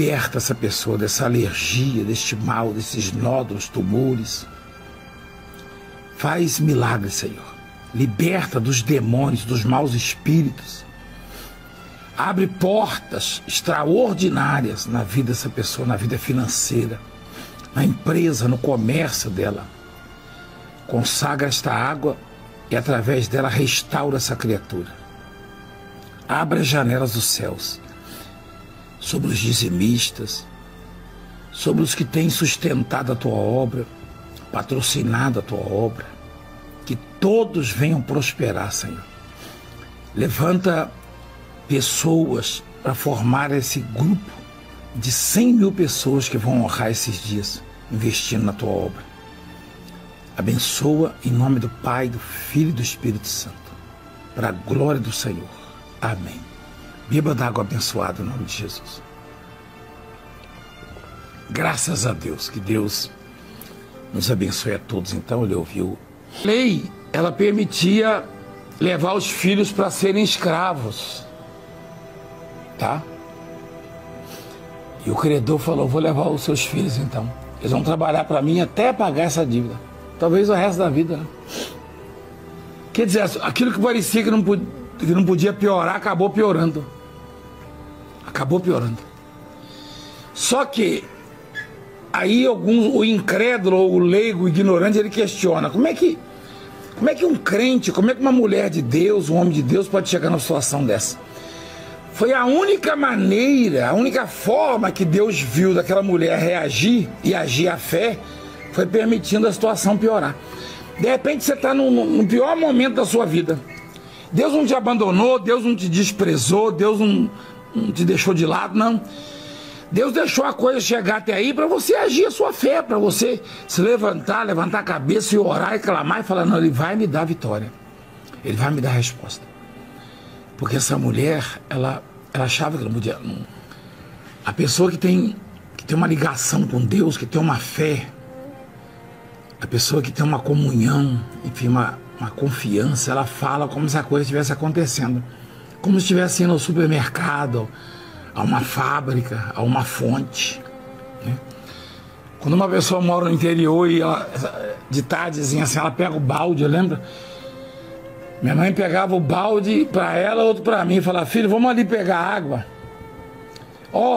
liberta essa pessoa dessa alergia, deste mal, desses nódulos, tumores. Faz milagres, Senhor. Liberta dos demônios, dos maus espíritos. Abre portas extraordinárias na vida dessa pessoa, na vida financeira, na empresa, no comércio dela. Consagra esta água e através dela restaura essa criatura. Abre as janelas dos céus sobre os dizimistas, sobre os que têm sustentado a tua obra, patrocinado a tua obra. Que todos venham prosperar, Senhor. Levanta pessoas para formar esse grupo de 100 mil pessoas que vão honrar esses dias, investindo na tua obra. Abençoa em nome do Pai, do Filho e do Espírito Santo, para a glória do Senhor. Amém. Beba da água abençoada em nome de Jesus. Graças a Deus, que Deus nos abençoe a todos. Então ele ouviu. A lei, ela permitia levar os filhos para serem escravos, tá? E o credor falou, vou levar os seus filhos então. Eles vão trabalhar para mim até pagar essa dívida. Talvez o resto da vida, né? Quer dizer, aquilo que parecia que não podia piorar, acabou piorando. Acabou piorando. Só que aí o incrédulo, ou o leigo, o ignorante, ele questiona, como é que um crente, como é que uma mulher de Deus, um homem de Deus pode chegar numa situação dessa? Foi a única maneira, a única forma que Deus viu daquela mulher reagir e agir à fé, foi permitindo a situação piorar. De repente você está no pior momento da sua vida. Deus não te abandonou, Deus não te desprezou, Deus não te deixou de lado, não. Deus deixou a coisa chegar até aí para você agir a sua fé, para você se levantar a cabeça e orar e clamar e falar, não, Ele vai me dar vitória. Ele vai me dar resposta. Porque essa mulher, ela achava que não podia. A pessoa que tem uma ligação com Deus, que tem uma fé, a pessoa que tem uma comunhão, enfim, uma confiança, ela fala como se a coisa estivesse acontecendo. Como se estivesse indo ao supermercado, a uma fábrica, a uma fonte, né? Quando uma pessoa mora no interior e ela, de tardezinha assim, ela pega o balde, lembra? Minha mãe pegava o balde para ela, outro para mim, e falava, filho, vamos ali pegar água.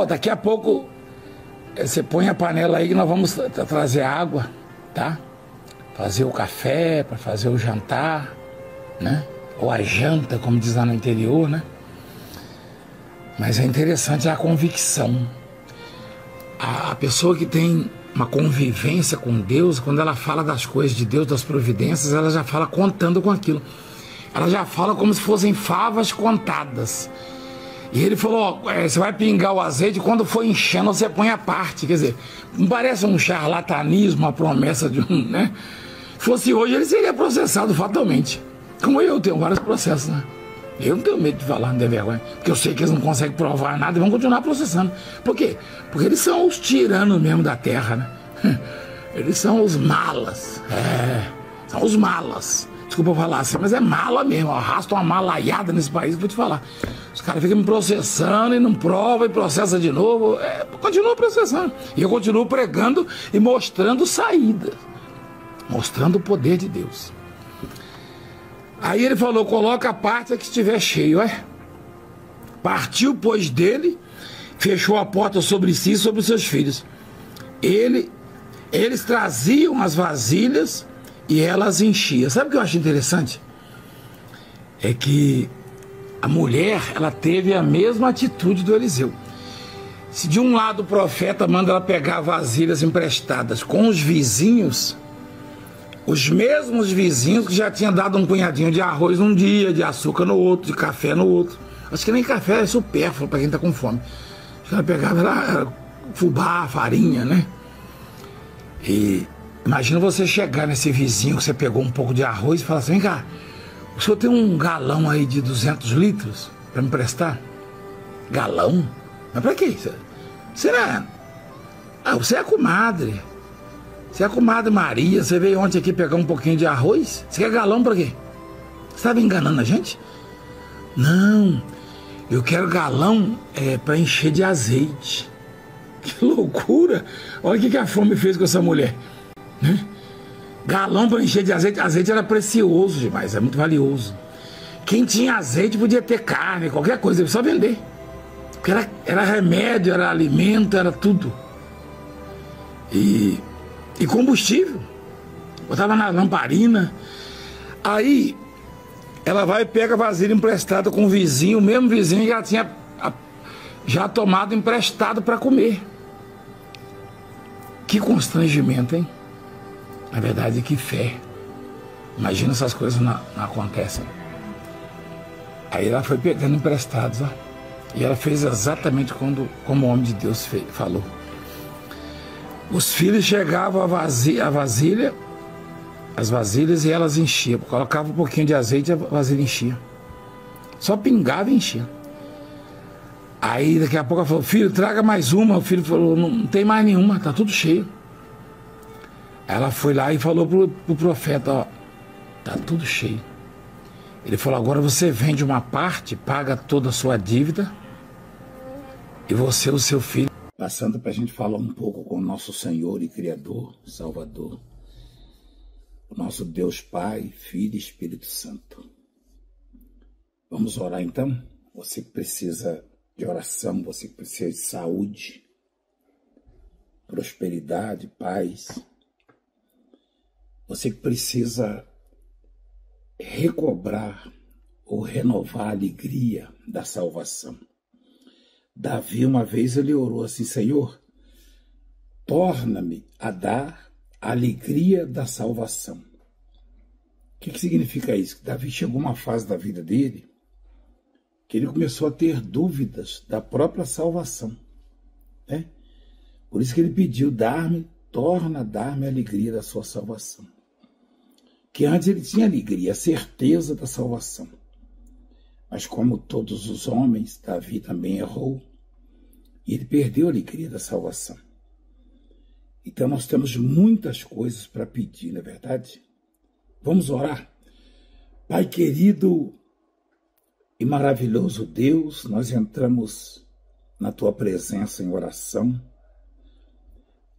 Daqui a pouco você põe a panela aí que nós vamos trazer água, tá? Fazer o café, para fazer o jantar, né? Ou a janta, como diz lá no interior, né? Mas é interessante a convicção. A pessoa que tem uma convivência com Deus, quando ela fala das coisas de Deus, das providências, ela já fala contando com aquilo. Ela já fala como se fossem favas contadas. E ele falou, você vai pingar o azeite, quando for enchendo, você põe a parte. Quer dizer, não parece um charlatanismo, uma promessa de um, né? Se fosse hoje, ele seria processado fatalmente. Como eu tenho vários processos, né? Eu não tenho medo de falar, não tem vergonha. Porque eu sei que eles não conseguem provar nada e vão continuar processando. Por quê? Porque eles são os tiranos mesmo da terra, né? Eles são os malas. São os malas. Desculpa falar assim, mas é mala mesmo. Arrasta uma malaiada nesse país, vou te falar. Os caras ficam me processando e não prova e processa de novo. Continua processando. E eu continuo pregando e mostrando saída. Mostrando o poder de Deus. Aí ele falou, coloca a parte que estiver cheio, Partiu, pois, dele, fechou a porta sobre si e sobre os seus filhos. Eles traziam as vasilhas e elas enchiam. Sabe o que eu acho interessante? É que a mulher, ela teve a mesma atitude do Eliseu. Se de um lado o profeta manda ela pegar vasilhas emprestadas com os vizinhos, os mesmos vizinhos que já tinham dado um punhadinho de arroz um dia, de açúcar no outro, de café no outro. Acho que nem café é supérfluo para quem está com fome. Ela pegava era fubá, farinha, né? E imagina você chegar nesse vizinho que você pegou um pouco de arroz e falar assim, vem cá, o senhor tem um galão aí de 200 litros para me emprestar? Galão? Mas para quê? Será? Você é a comadre. Você é a comadre Maria, você veio ontem aqui pegar um pouquinho de arroz? Você quer galão para quê? Você estava enganando a gente? Não, eu quero galão para encher de azeite. Que loucura! Olha o que a fome fez com essa mulher. Né? Galão para encher de azeite. Azeite era precioso demais, é muito valioso. Quem tinha azeite podia ter carne, qualquer coisa, só vender. Porque era remédio, era alimento, era tudo. E combustível. Botava na lamparina. Aí ela vai e pega a vasilha emprestada com o vizinho, o mesmo vizinho que ela tinha já tomado emprestado para comer. Que constrangimento, hein? Na verdade, que fé. Imagina essas coisas não acontecem. Aí ela foi pegando emprestados, ó. E ela fez exatamente como o homem de Deus falou. Os filhos chegavam as vasilhas, e elas enchiam. Colocava um pouquinho de azeite e a vasilha enchia. Só pingava e enchia. Aí daqui a pouco ela falou, filho, traga mais uma. O filho falou, não tem mais nenhuma, tá tudo cheio. Ela foi lá e falou pro profeta, ó, tá tudo cheio. Ele falou, agora você vende uma parte, paga toda a sua dívida, e você e o seu filho. Passando para a gente falar um pouco com o nosso Senhor e Criador, Salvador, o nosso Deus Pai, Filho e Espírito Santo. Vamos orar então? Você que precisa de oração, você que precisa de saúde, prosperidade, paz. Você que precisa recobrar ou renovar a alegria da salvação. Davi, uma vez, ele orou assim, Senhor, torna-me a dar a alegria da salvação. O que significa isso? Que Davi chegou a uma fase da vida dele que ele começou a ter dúvidas da própria salvação. Né? Por isso que ele pediu, torna a dar-me a alegria da sua salvação. Que antes ele tinha alegria, a certeza da salvação. Mas como todos os homens, Davi também errou e ele perdeu a alegria da salvação. Então nós temos muitas coisas para pedir, não é verdade? Vamos orar. Pai querido e maravilhoso Deus, nós entramos na tua presença em oração,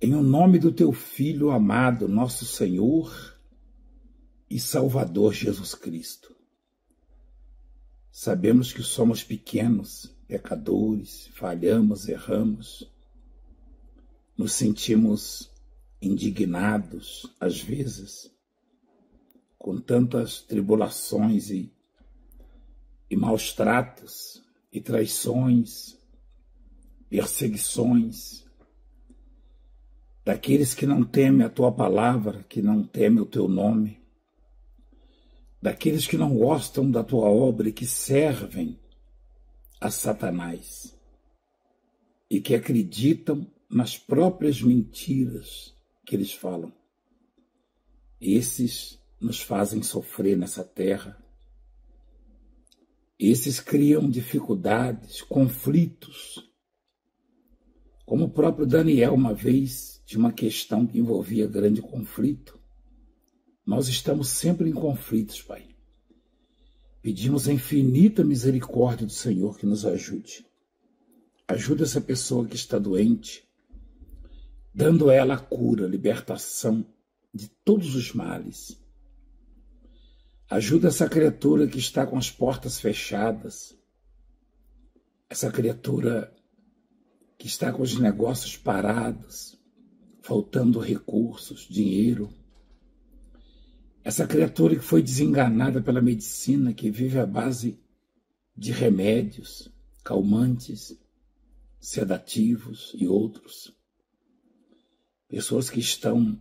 em o nome do teu Filho amado, nosso Senhor e Salvador Jesus Cristo. Sabemos que somos pequenos, pecadores, falhamos, erramos, nos sentimos indignados, às vezes, com tantas tribulações e maus tratos, e traições, perseguições, daqueles que não temem a tua palavra, que não temem o teu nome, daqueles que não gostam da tua obra e que servem a Satanás e que acreditam nas próprias mentiras que eles falam. Esses nos fazem sofrer nessa terra. Esses criam dificuldades, conflitos. Como o próprio Daniel, uma vez, tinha uma questão que envolvia grande conflito. Nós estamos sempre em conflitos, Pai. Pedimos a infinita misericórdia do Senhor que nos ajude. Ajuda essa pessoa que está doente, dando a ela a cura, a libertação de todos os males. Ajuda essa criatura que está com as portas fechadas, essa criatura que está com os negócios parados, faltando recursos, dinheiro. Essa criatura que foi desenganada pela medicina, que vive à base de remédios, calmantes, sedativos e outros. Pessoas que estão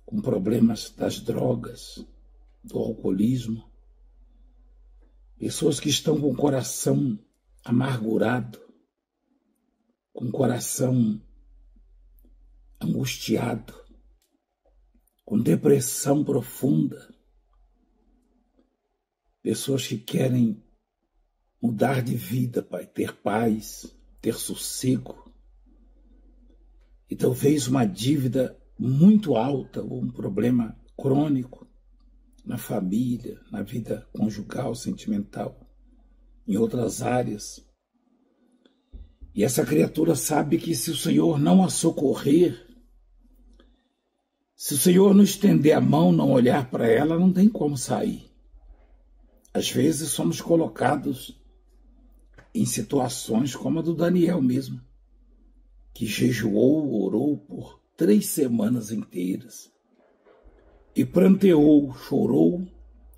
com problemas das drogas, do alcoolismo. Pessoas que estão com o coração amargurado, com o coração angustiado, com depressão profunda. Pessoas que querem mudar de vida, Pai, ter paz, ter sossego. E talvez uma dívida muito alta ou um problema crônico na família, na vida conjugal, sentimental, em outras áreas. E essa criatura sabe que se o Senhor não a socorrer, se o Senhor não estender a mão, não olhar para ela, não tem como sair. Às vezes somos colocados em situações como a do Daniel mesmo, que jejuou, orou por 3 semanas inteiras e pranteou, chorou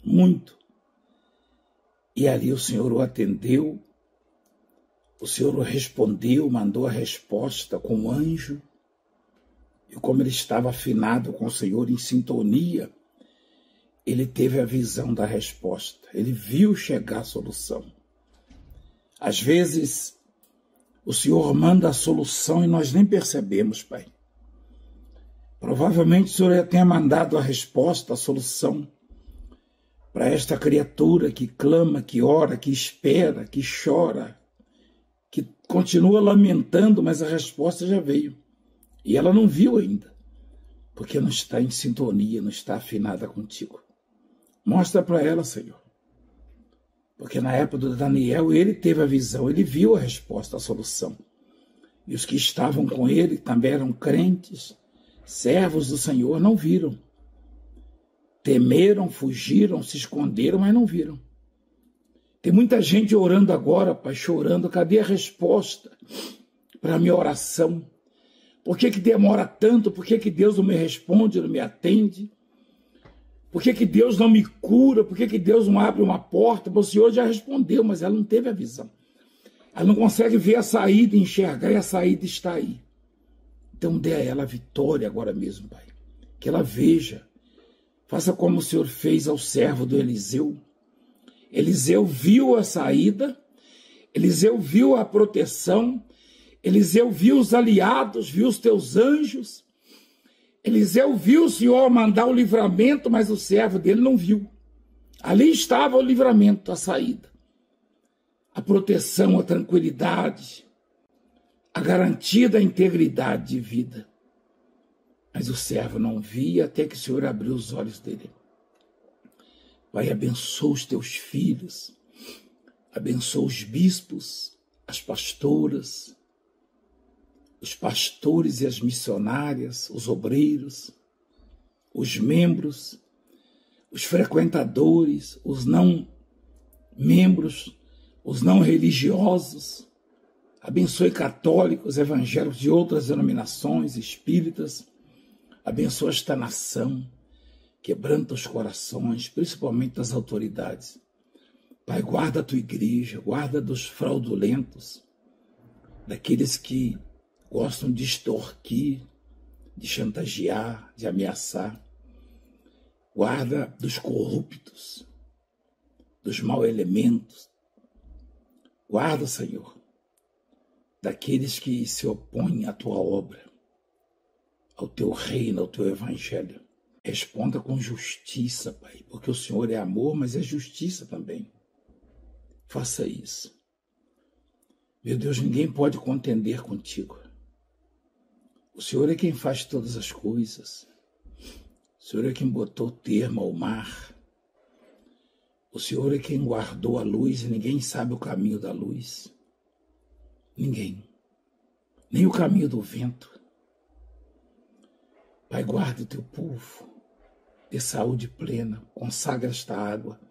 muito. E ali o Senhor o atendeu, o Senhor o respondeu, mandou a resposta com um anjo. E como ele estava afinado com o Senhor, em sintonia, ele teve a visão da resposta. Ele viu chegar a solução. Às vezes, o Senhor manda a solução e nós nem percebemos, Pai. Provavelmente o Senhor já tenha mandado a resposta, a solução, para esta criatura que clama, que ora, que espera, que chora, que continua lamentando, mas a resposta já veio. E ela não viu ainda, porque não está em sintonia, não está afinada contigo. Mostra para ela, Senhor. Porque na época do Daniel, ele teve a visão, ele viu a resposta, a solução. E os que estavam com ele também eram crentes, servos do Senhor, não viram. Temeram, fugiram, se esconderam, mas não viram. Tem muita gente orando agora, Pai, chorando. Cadê a resposta para a minha oração? Por que demora tanto? Por que Deus não me responde, não me atende? Por que Deus não me cura? Por que Deus não abre uma porta? O Senhor já respondeu, mas ela não teve a visão. Ela não consegue ver a saída, enxergar, e a saída está aí. Então dê a ela a vitória agora mesmo, Pai. Que ela veja. Faça como o Senhor fez ao servo do Eliseu. Eliseu viu a saída, Eliseu viu a proteção, Eliseu viu os aliados, viu os teus anjos. Eliseu viu o Senhor mandar o livramento, mas o servo dele não viu. Ali estava o livramento, a saída. A proteção, a tranquilidade, a garantia da integridade de vida. Mas o servo não via até que o Senhor abriu os olhos dele. Pai, abençoa os teus filhos, abençoa os bispos, as pastoras, os pastores e as missionárias, os obreiros, os membros, os frequentadores, os não membros, os não religiosos. Abençoe católicos, evangélicos de outras denominações, espíritas. Abençoa esta nação, quebranta os corações, principalmente das autoridades. Pai, guarda a tua igreja, guarda dos fraudulentos, daqueles que gostam de extorquir, de chantagear, de ameaçar. Guarda dos corruptos, dos mau elementos. Guarda, Senhor, daqueles que se opõem à tua obra, ao teu reino, ao teu evangelho. Responda com justiça, Pai, porque o Senhor é amor, mas é justiça também. Faça isso. Meu Deus, ninguém pode contender contigo. O Senhor é quem faz todas as coisas. O Senhor é quem botou o termo ao mar. O Senhor é quem guardou a luz e ninguém sabe o caminho da luz. Ninguém. Nem o caminho do vento. Pai, guarda o teu povo. Dê saúde plena. Consagra esta água.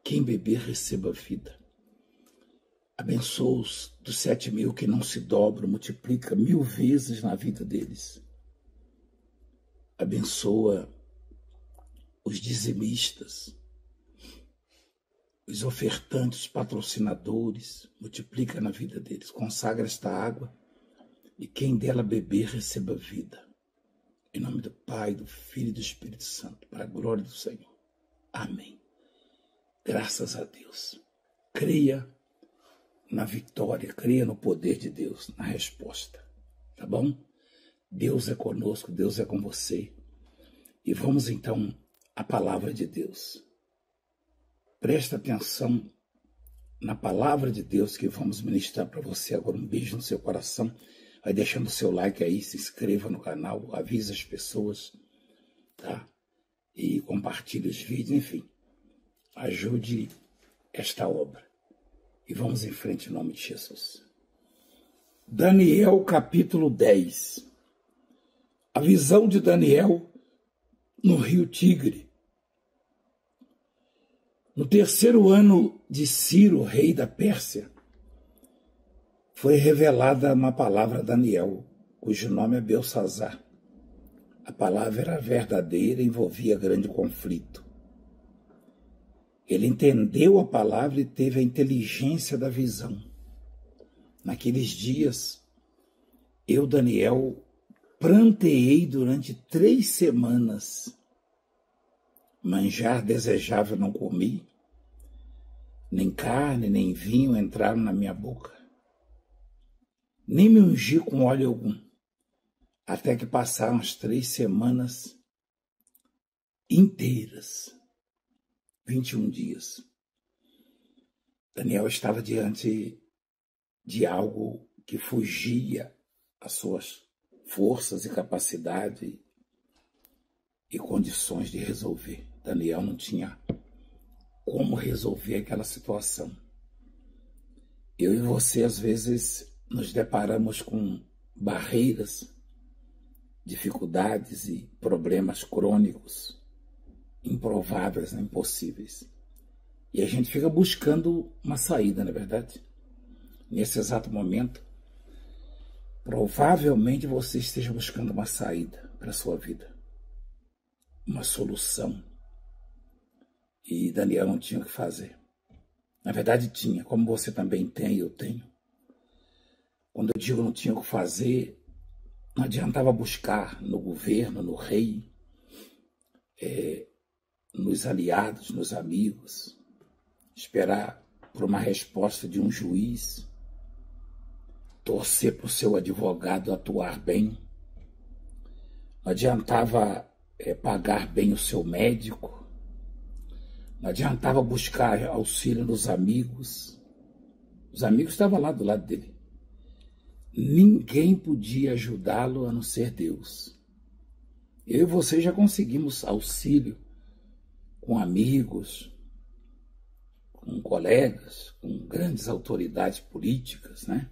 Quem beber, receba vida. Abençoa os dos 7.000 que não se dobram, multiplica 1000 vezes na vida deles. Abençoa os dizimistas, os ofertantes, os patrocinadores, multiplica na vida deles. Consagra esta água e quem dela beber receba vida. Em nome do Pai, do Filho e do Espírito Santo, para a glória do Senhor. Amém. Graças a Deus. Creia na vitória, creia no poder de Deus, na resposta. Tá bom? Deus é conosco, Deus é com você. E vamos então à palavra de Deus. Presta atenção na palavra de Deus que vamos ministrar para você agora. Um beijo no seu coração. Vai deixando o seu like aí, se inscreva no canal, avise as pessoas, tá? E compartilhe os vídeos, enfim. Ajude esta obra. E vamos em frente em nome de Jesus. Daniel capítulo 10. A visão de Daniel no rio Tigre. No terceiro ano de Ciro, rei da Pérsia, foi revelada uma palavra a Daniel, cujo nome é Beltsazar. A palavra era verdadeira e envolvia grande conflito. Ele entendeu a palavra e teve a inteligência da visão. Naqueles dias, eu, Daniel, pranteei durante 3 semanas. Manjar desejável não comi, nem carne, nem vinho entraram na minha boca. Nem me ungi com óleo algum, até que passaram as 3 semanas inteiras, 21 dias. Daniel estava diante de algo que fugia às suas forças e capacidade e condições de resolver. Daniel não tinha como resolver aquela situação. Eu e você, às vezes, nos deparamos com barreiras, dificuldades e problemas crônicos, improváveis, impossíveis. E a gente fica buscando uma saída, não é verdade? Nesse exato momento, provavelmente você esteja buscando uma saída para a sua vida, uma solução. E Daniel não tinha o que fazer. Na verdade tinha, como você também tem e eu tenho. Quando eu digo não tinha o que fazer, não adiantava buscar no governo, no rei, nos aliados, nos amigos, esperar por uma resposta de um juiz, torcer para o seu advogado atuar bem. Não adiantava pagar bem o seu médico. Não adiantava buscar auxílio nos amigos. Os amigos estavam lá do lado dele. Ninguém podia ajudá-lo a não ser Deus. Eu e você já conseguimos auxílio com amigos, com colegas, com grandes autoridades políticas, né?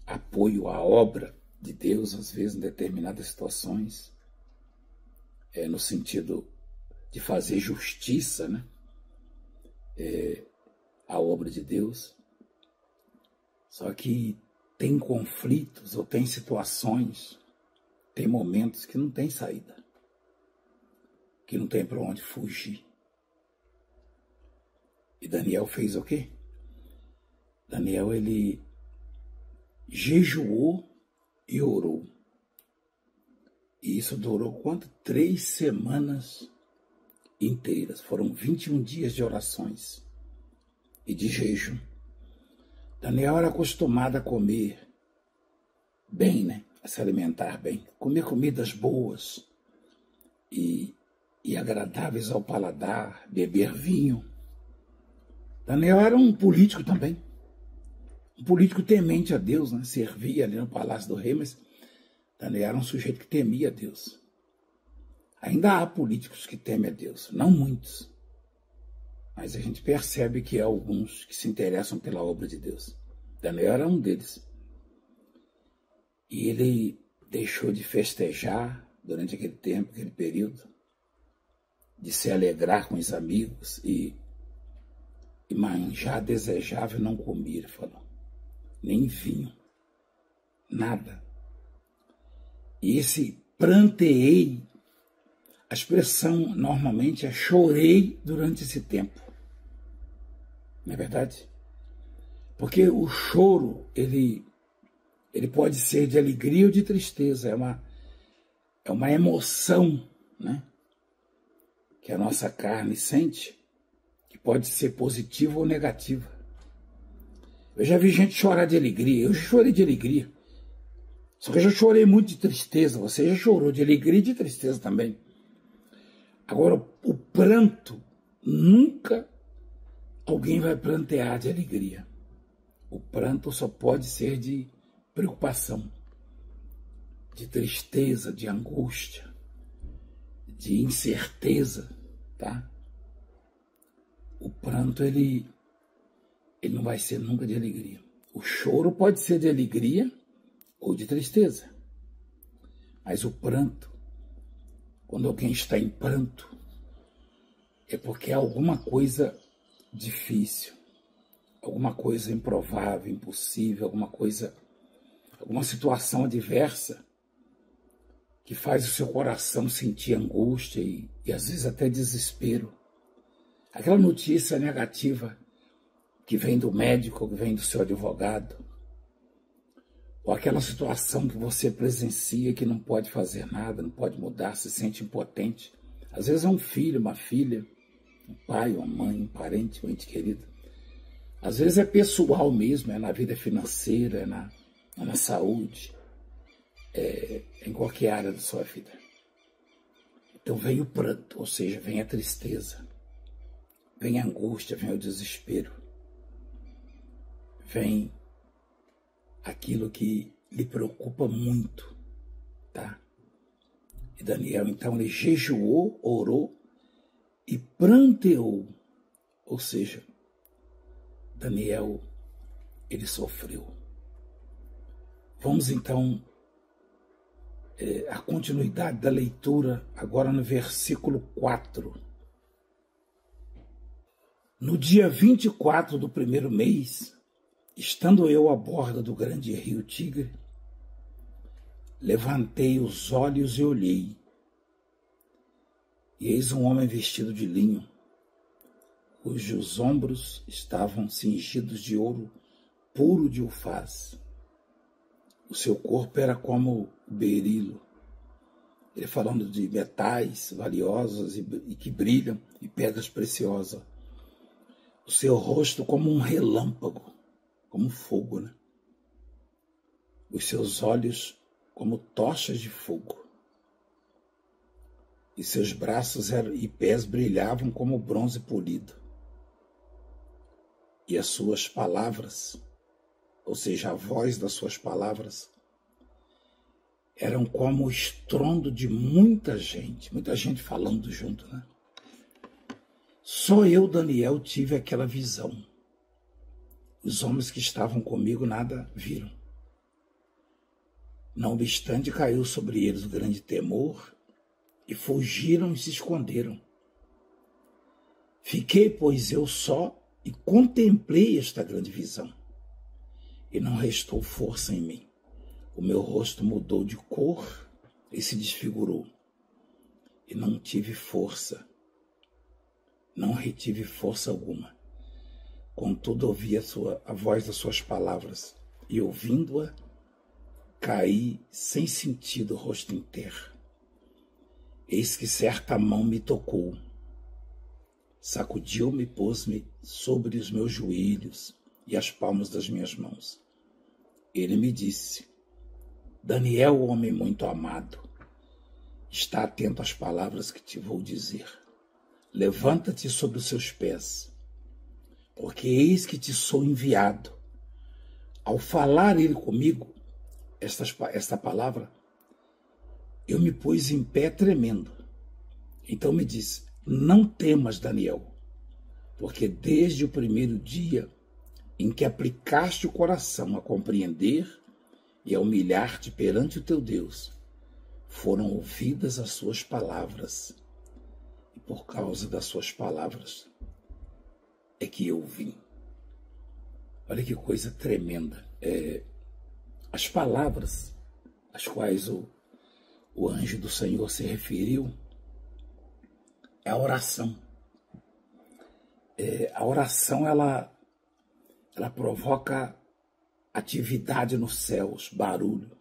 Apoio à obra de Deus, às vezes, em determinadas situações, no sentido de fazer justiça, né? À obra de Deus. Só que tem conflitos ou tem situações, tem momentos que não tem saída, que não tem para onde fugir. E Daniel fez o quê? Daniel, ele jejuou e orou. E isso durou quanto? 3 semanas inteiras. Foram 21 dias de orações e de jejum. Daniel era acostumado a comer bem, né? A se alimentar bem. Comer comidas boas e agradáveis ao paladar, beber vinho. Daniel era um político também. Um político temente a Deus, né? Servia ali no palácio do rei, mas Daniel era um sujeito que temia a Deus. Ainda há políticos que temem a Deus, não muitos. Mas a gente percebe que há alguns que se interessam pela obra de Deus. Daniel era um deles. E ele deixou de festejar durante aquele tempo, aquele período, de se alegrar com os amigos e manjar desejável não comia, ele falou. Nem vinho, nada. E esse pranteei, a expressão normalmente é chorei durante esse tempo. Não é verdade? Porque o choro, ele pode ser de alegria ou de tristeza, é uma emoção, né? Que a nossa carne sente, que pode ser positiva ou negativa. Eu já vi gente chorar de alegria, eu já chorei de alegria. Só que eu já chorei muito de tristeza, você já chorou de alegria e de tristeza também. Agora, o pranto, nunca alguém vai prantear de alegria. O pranto só pode ser de preocupação, de tristeza, de angústia, de incerteza, tá? O pranto, ele não vai ser nunca de alegria. O choro pode ser de alegria ou de tristeza. Mas o pranto, quando alguém está em pranto, é porque há alguma coisa difícil, alguma coisa improvável, impossível, alguma situação adversa que faz o seu coração sentir angústia e às vezes até desespero. Aquela notícia negativa que vem do médico, que vem do seu advogado, ou aquela situação que você presencia que não pode fazer nada, não pode mudar, se sente impotente. Às vezes é um filho, uma filha, um pai, uma mãe, um parente, um ente querido. Às vezes é pessoal mesmo, é na vida financeira, é na saúde, é em qualquer área da sua vida. Então vem o pranto, ou seja, vem a tristeza, vem a angústia, vem o desespero, vem aquilo que lhe preocupa muito, tá? E Daniel, então, ele jejuou, orou e pranteou, ou seja, Daniel, ele sofreu. Vamos então a continuidade da leitura agora no versículo 4. No dia 24 do primeiro mês, estando eu à borda do grande rio Tigre, levantei os olhos e olhei, e eis um homem vestido de linho, cujos ombros estavam cingidos de ouro puro de Ufaz. O seu corpo era como berilo, ele falando de metais valiosos e que brilham, e pedras preciosas. O seu rosto como um relâmpago, como fogo, né? Os seus olhos como tochas de fogo. E seus braços e pés brilhavam como bronze polido. E as suas palavras, ou seja, a voz das suas palavras, eram como o estrondo de muita gente falando junto, né? Só eu, Daniel, tive aquela visão. Os homens que estavam comigo nada viram. Não obstante, caiu sobre eles o grande temor e fugiram e se esconderam. Fiquei, pois, eu só e contemplei esta grande visão. E não restou força em mim. O meu rosto mudou de cor e se desfigurou. E não tive força. Não retive força alguma. Contudo, ouvi a voz das suas palavras, e ouvindo-a, caí sem sentido, rosto em terra. Eis que certa mão me tocou, sacudiu-me, pôs-me sobre os meus joelhos e as palmas das minhas mãos. Ele me disse: Daniel, homem muito amado, está atento às palavras que te vou dizer. Levanta-te sobre os seus pés, porque eis que te sou enviado. Ao falar ele comigo, esta palavra, eu me pus em pé tremendo. Então me disse: não temas, Daniel, porque desde o primeiro dia em que aplicaste o coração a compreender e a humilhar-te perante o teu Deus, foram ouvidas as suas palavras, e por causa das suas palavras é que eu vim. Olha que coisa tremenda. As palavras às quais o anjo do Senhor se referiu é a oração. A oração, ela provoca atividade nos céus, barulho,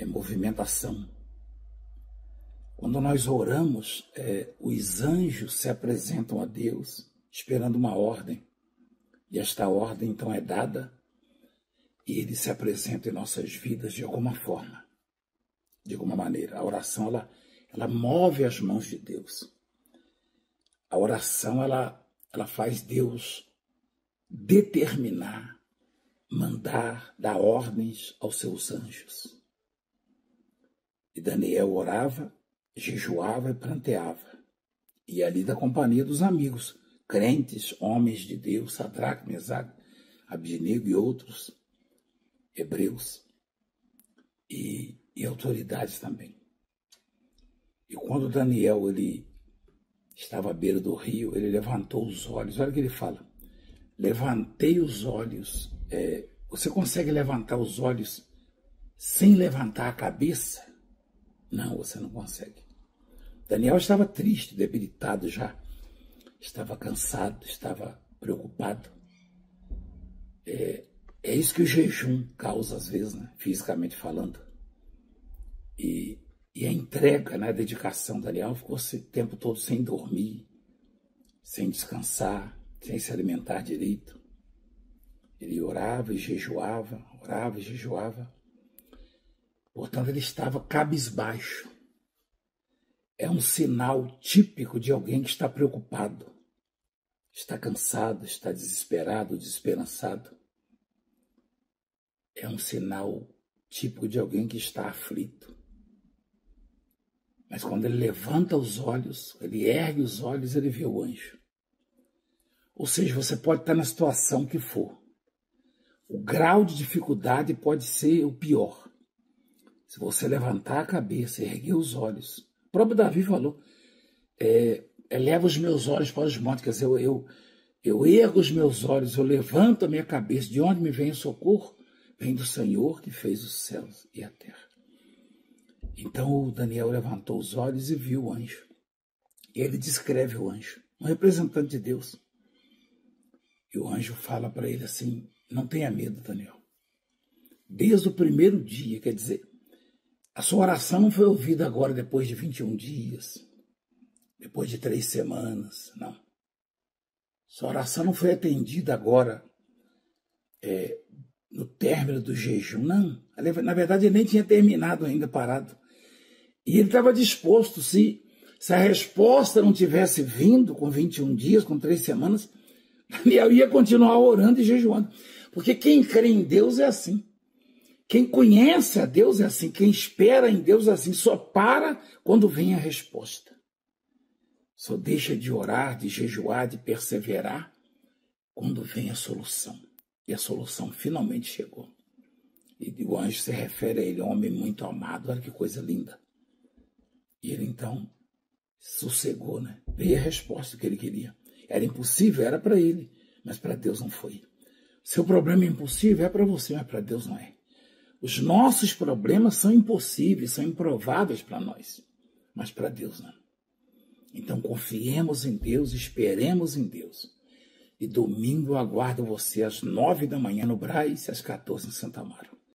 movimentação. Quando nós oramos, os anjos se apresentam a Deus esperando uma ordem. E esta ordem, então, é dada e ele se apresenta em nossas vidas de alguma forma, de alguma maneira. A oração, ela move as mãos de Deus. A oração, ela faz Deus determinar, mandar, dar ordens aos seus anjos. E Daniel orava, jejuava e pranteava. E ali da companhia dos amigos, crentes, homens de Deus, Sadraque, Mesaque, Abdinego e outros hebreus e autoridades também. E quando Daniel ele estava à beira do rio, ele levantou os olhos. Olha o que ele fala. Levantei os olhos. Você consegue levantar os olhos sem levantar a cabeça? Não, você não consegue. Daniel estava triste, debilitado já. Estava cansado, estava preocupado. É isso que o jejum causa às vezes, né? Fisicamente falando. E a entrega, né? A dedicação. Daniel ficou esse tempo todo sem dormir, sem descansar, sem se alimentar direito. Ele orava e jejuava, orava e jejuava. Portanto, ele estava cabisbaixo. É um sinal típico de alguém que está preocupado, está cansado, está desesperado, desesperançado. É um sinal típico de alguém que está aflito. Mas quando ele levanta os olhos, ele ergue os olhos, ele vê o anjo. Ou seja, você pode estar na situação que for. O grau de dificuldade pode ser o pior. Se você levantar a cabeça e erguer os olhos. O próprio Davi falou, eleva os meus olhos para os montes. Quer dizer, eu ergo os meus olhos, eu levanto a minha cabeça. De onde me vem o socorro? Vem do Senhor que fez os céus e a terra. Então o Daniel levantou os olhos e viu o anjo. E ele descreve o anjo, um representante de Deus. E o anjo fala para ele assim, não tenha medo, Daniel. Desde o primeiro dia, quer dizer, a sua oração não foi ouvida agora depois de 21 dias, depois de 3 semanas, não. Sua oração não foi atendida agora, no término do jejum, não. Na verdade, ele nem tinha terminado ainda, parado. E ele estava disposto, se a resposta não tivesse vindo com 21 dias, com 3 semanas, Daniel ia continuar orando e jejuando. Porque quem crê em Deus é assim. Quem conhece a Deus é assim. Quem espera em Deus é assim. Só para quando vem a resposta. Só deixa de orar, de jejuar, de perseverar quando vem a solução. E a solução finalmente chegou. E o anjo se refere a ele, homem muito amado. Olha que coisa linda. E ele então sossegou, né? Veio a resposta que ele queria. Era impossível, era para ele, mas para Deus não foi. Seu problema é impossível, é para você, mas para Deus não é. Os nossos problemas são impossíveis, são improváveis para nós, mas para Deus não. Então confiemos em Deus, esperemos em Deus. E domingo eu aguardo você às 9 da manhã no Brás e às 14 em Santa Amaro.